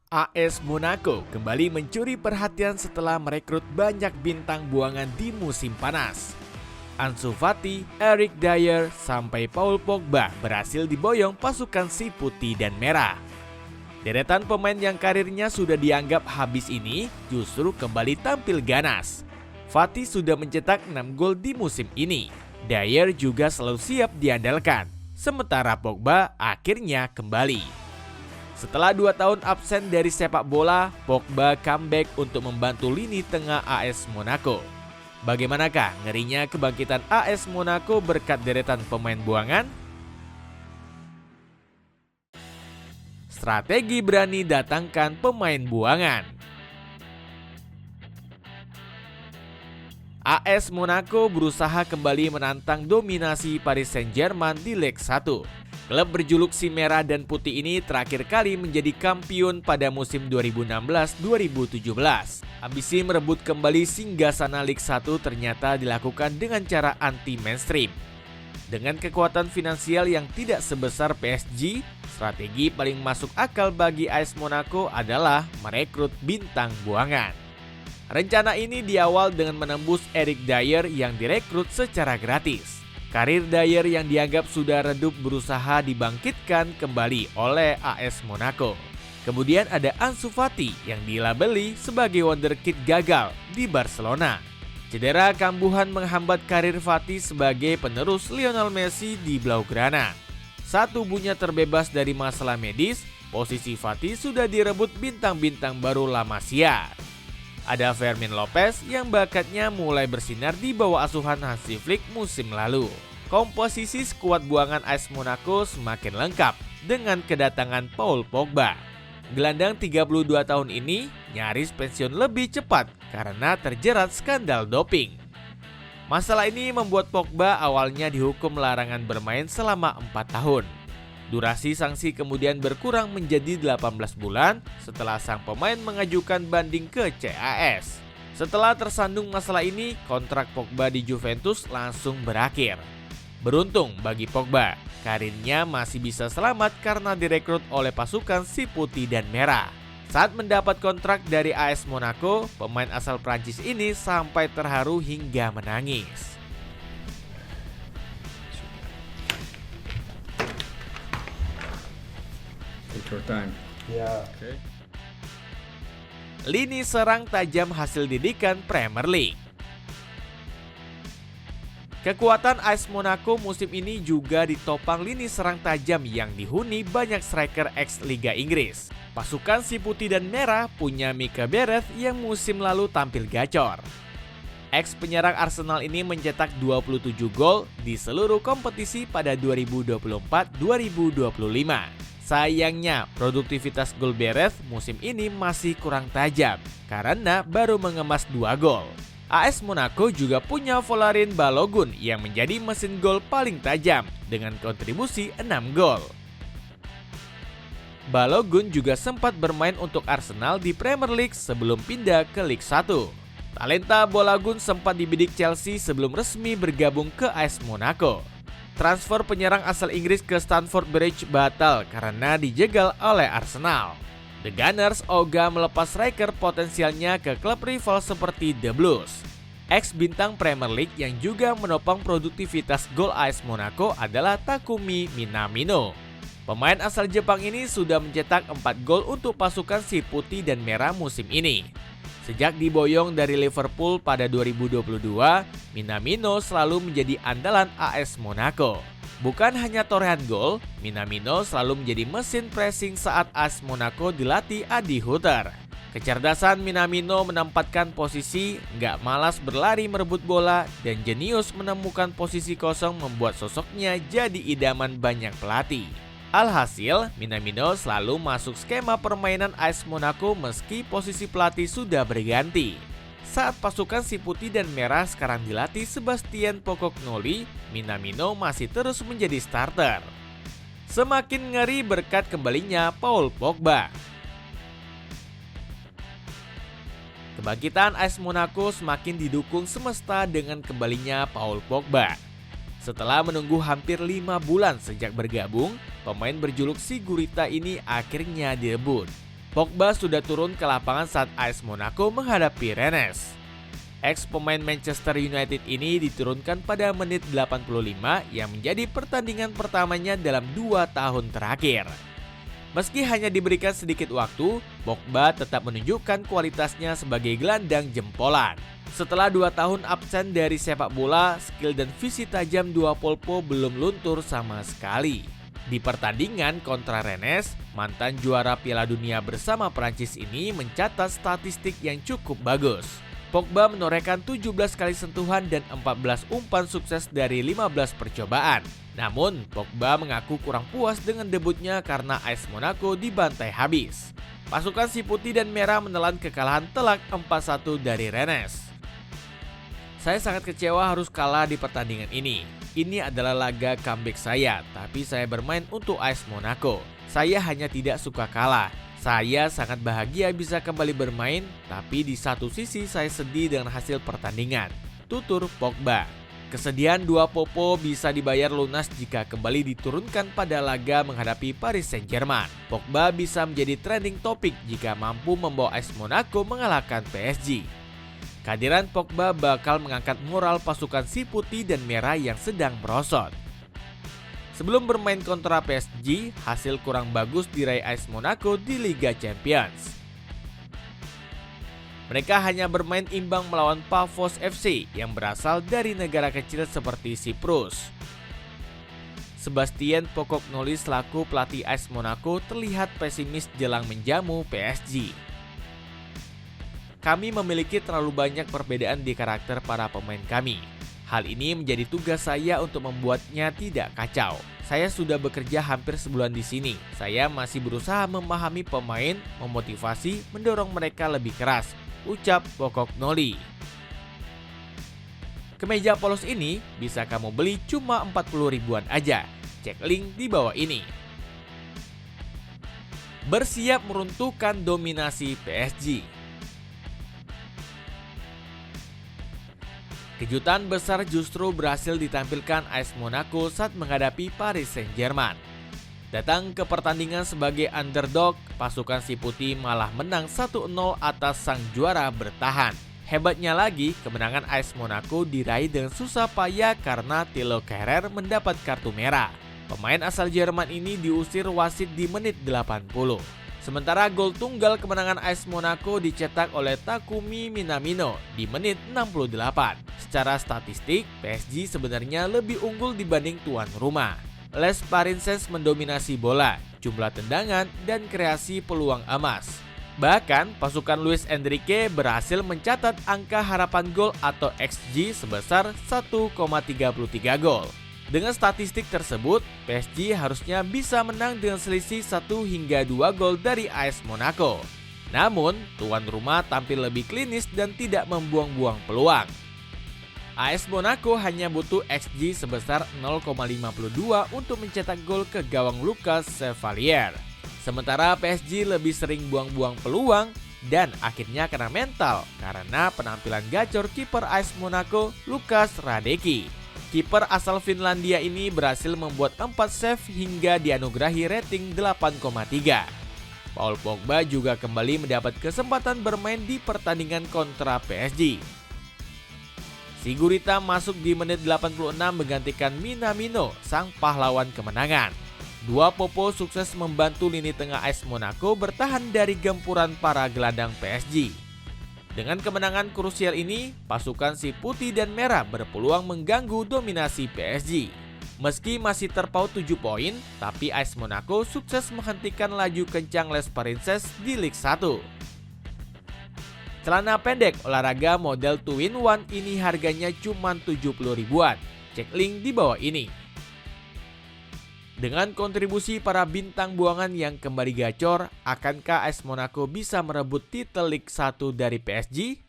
AS Monaco kembali mencuri perhatian setelah merekrut banyak bintang buangan di musim panas. Ansu Fati, Eric Dier, sampai Paul Pogba berhasil diboyong pasukan si putih dan merah. Deretan pemain yang karirnya sudah dianggap habis ini justru kembali tampil ganas. Fati sudah mencetak 6 gol di musim ini. Dier juga selalu siap diandalkan. Sementara Pogba akhirnya kembali. Setelah 2 tahun absen dari sepak bola, Pogba comeback untuk membantu lini tengah AS Monaco. Bagaimanakah ngerinya kebangkitan AS Monaco berkat deretan pemain buangan? Strategi berani datangkan pemain buangan. AS Monaco berusaha kembali menantang dominasi Paris Saint-Germain di Ligue 1. Klub berjuluk si merah dan putih ini terakhir kali menjadi kampiun pada musim 2016-2017. Ambisi merebut kembali singgasana Ligue 1 ternyata dilakukan dengan cara anti-mainstream. Dengan kekuatan finansial yang tidak sebesar PSG, strategi paling masuk akal bagi AS Monaco adalah merekrut bintang buangan. Rencana ini diawal dengan menembus Eric Dier yang direkrut secara gratis. Karir Dier yang dianggap sudah redup berusaha dibangkitkan kembali oleh AS Monaco. Kemudian ada Ansu Fati yang dilabeli sebagai wonderkid gagal di Barcelona. Cedera kambuhan menghambat karir Fati sebagai penerus Lionel Messi di Blaugrana. Saat tubuhnya terbebas dari masalah medis, posisi Fati sudah direbut bintang-bintang baru La Masia. Ada Fermin Lopez yang bakatnya mulai bersinar di bawah asuhan Hansi Flick musim lalu. Komposisi skuad buangan AS Monaco semakin lengkap dengan kedatangan Paul Pogba. Gelandang 32 tahun ini nyaris pensiun lebih cepat karena terjerat skandal doping. Masalah ini membuat Pogba awalnya dihukum larangan bermain selama 4 tahun. Durasi sanksi kemudian berkurang menjadi 18 bulan setelah sang pemain mengajukan banding ke CAS. Setelah tersandung masalah ini, kontrak Pogba di Juventus langsung berakhir. Beruntung bagi Pogba, karirnya masih bisa selamat karena direkrut oleh pasukan si putih dan merah. Saat mendapat kontrak dari AS Monaco, pemain asal Prancis ini sampai terharu hingga menangis. Take your time. Yeah. Okay. Lini serang tajam hasil didikan Premier League. Kekuatan AS Monaco musim ini juga ditopang lini serang tajam yang dihuni banyak striker ex-Liga Inggris. Pasukan si putih dan merah punya Mika Bereth yang musim lalu tampil gacor. Ex-penyerang Arsenal ini mencetak 27 gol di seluruh kompetisi pada 2024-2025. Sayangnya, produktivitas gol Bereth musim ini masih kurang tajam karena baru mengemas 2 gol. AS Monaco juga punya Folarin Balogun yang menjadi mesin gol paling tajam dengan kontribusi 6 gol. Balogun juga sempat bermain untuk Arsenal di Premier League sebelum pindah ke Ligue 1. Talenta Balogun sempat dibidik Chelsea sebelum resmi bergabung ke AS Monaco. Transfer penyerang asal Inggris ke Stamford Bridge batal karena dijegal oleh Arsenal. The Gunners ogah melepas striker potensialnya ke klub rival seperti The Blues. Ex-bintang Premier League yang juga menopang produktivitas gol AS Monaco adalah Takumi Minamino. Pemain asal Jepang ini sudah mencetak 4 gol untuk pasukan si putih dan merah musim ini. Sejak diboyong dari Liverpool pada 2022, Minamino selalu menjadi andalan AS Monaco. Bukan hanya torehan gol, Minamino selalu menjadi mesin pressing saat AS Monaco dilatih Adi Hutter. Kecerdasan Minamino menempatkan posisi, nggak malas berlari merebut bola, dan jenius menemukan posisi kosong membuat sosoknya jadi idaman banyak pelatih. Alhasil, Minamino selalu masuk skema permainan AS Monaco meski posisi pelatih sudah berganti. Saat pasukan si putih dan merah sekarang dilatih Sebastian Pocognoli, Minamino masih terus menjadi starter. Semakin ngeri berkat kembalinya Paul Pogba. Kebangkitan AS Monaco semakin didukung semesta dengan kembalinya Paul Pogba. Setelah menunggu hampir 5 bulan sejak bergabung, pemain berjuluk si gurita ini akhirnya direbut. Pogba sudah turun ke lapangan saat AS Monaco menghadapi Rennes. Ex pemain Manchester United ini diturunkan pada menit 85 yang menjadi pertandingan pertamanya dalam 2 tahun terakhir. Meski hanya diberikan sedikit waktu, Pogba tetap menunjukkan kualitasnya sebagai gelandang jempolan. Setelah 2 tahun absen dari sepak bola, skill dan visi tajam dua polpo belum luntur sama sekali. Di pertandingan kontra Rennes, mantan juara Piala Dunia bersama Prancis ini mencatat statistik yang cukup bagus. Pogba menorehkan 17 kali sentuhan dan 14 umpan sukses dari 15 percobaan. Namun, Pogba mengaku kurang puas dengan debutnya karena AS Monaco dibantai habis. Pasukan si putih dan merah menelan kekalahan telak 4-1 dari Rennes. Saya sangat kecewa harus kalah di pertandingan ini. Ini adalah laga comeback saya, tapi saya bermain untuk AS Monaco. Saya hanya tidak suka kalah. Saya sangat bahagia bisa kembali bermain, tapi di satu sisi saya sedih dengan hasil pertandingan, tutur Pogba. Kesedihan dua popo bisa dibayar lunas jika kembali diturunkan pada laga menghadapi Paris Saint-Germain. Pogba bisa menjadi trending topik jika mampu membawa AS Monaco mengalahkan PSG. Kehadiran Pogba bakal mengangkat moral pasukan si putih dan merah yang sedang merosot. Sebelum bermain kontra PSG, hasil kurang bagus diraih AS Monaco di Liga Champions. Mereka hanya bermain imbang melawan Pafos FC yang berasal dari negara kecil seperti Siprus. Sebastian Pocognoli selaku pelatih AS Monaco terlihat pesimis jelang menjamu PSG. Kami memiliki terlalu banyak perbedaan di karakter para pemain kami. Hal ini menjadi tugas saya untuk membuatnya tidak kacau. Saya sudah bekerja hampir sebulan di sini. Saya masih berusaha memahami pemain, memotivasi, mendorong mereka lebih keras, ucap Pocognoli. Kemeja polos ini bisa kamu beli cuma 40 ribuan aja. Cek link di bawah ini. Bersiap meruntuhkan dominasi PSG. Kejutan besar justru berhasil ditampilkan AS Monaco saat menghadapi Paris Saint-Germain. Datang ke pertandingan sebagai underdog, pasukan si putih malah menang 1-0 atas sang juara bertahan. Hebatnya lagi, kemenangan AS Monaco diraih dengan susah payah karena Thilo Kehrer mendapat kartu merah. Pemain asal Jerman ini diusir wasit di menit 80. Sementara gol tunggal kemenangan AS Monaco dicetak oleh Takumi Minamino di menit 68. Secara statistik, PSG sebenarnya lebih unggul dibanding tuan rumah. Les Parisiens mendominasi bola, jumlah tendangan, dan kreasi peluang emas. Bahkan, pasukan Luis Enrique berhasil mencatat angka harapan gol atau XG sebesar 1,33 gol. Dengan statistik tersebut, PSG harusnya bisa menang dengan selisih 1 hingga 2 gol dari AS Monaco. Namun, tuan rumah tampil lebih klinis dan tidak membuang-buang peluang. AS Monaco hanya butuh XG sebesar 0,52 untuk mencetak gol ke gawang Lucas Chevalier. Sementara PSG lebih sering buang-buang peluang dan akhirnya kena mental karena penampilan gacor kiper AS Monaco Lukas Hradecky. Kiper asal Finlandia ini berhasil membuat 4 save hingga dianugerahi rating 8,3. Paul Pogba juga kembali mendapat kesempatan bermain di pertandingan kontra PSG. Si gurita masuk di menit 86 menggantikan Minamino, sang pahlawan kemenangan. Dua popo sukses membantu lini tengah AS Monaco bertahan dari gempuran para gelandang PSG. Dengan kemenangan krusial ini, pasukan si putih dan merah berpeluang mengganggu dominasi PSG. Meski masih terpaut 7 poin, tapi AS Monaco sukses menghentikan laju kencang Les Parisiens di Ligue 1. Celana pendek olahraga model 2-in-1 ini harganya cuma 70 ribuan. Cek link di bawah ini. Dengan kontribusi para bintang buangan yang kembali gacor, akankah AS Monaco bisa merebut titel Ligue 1 dari PSG?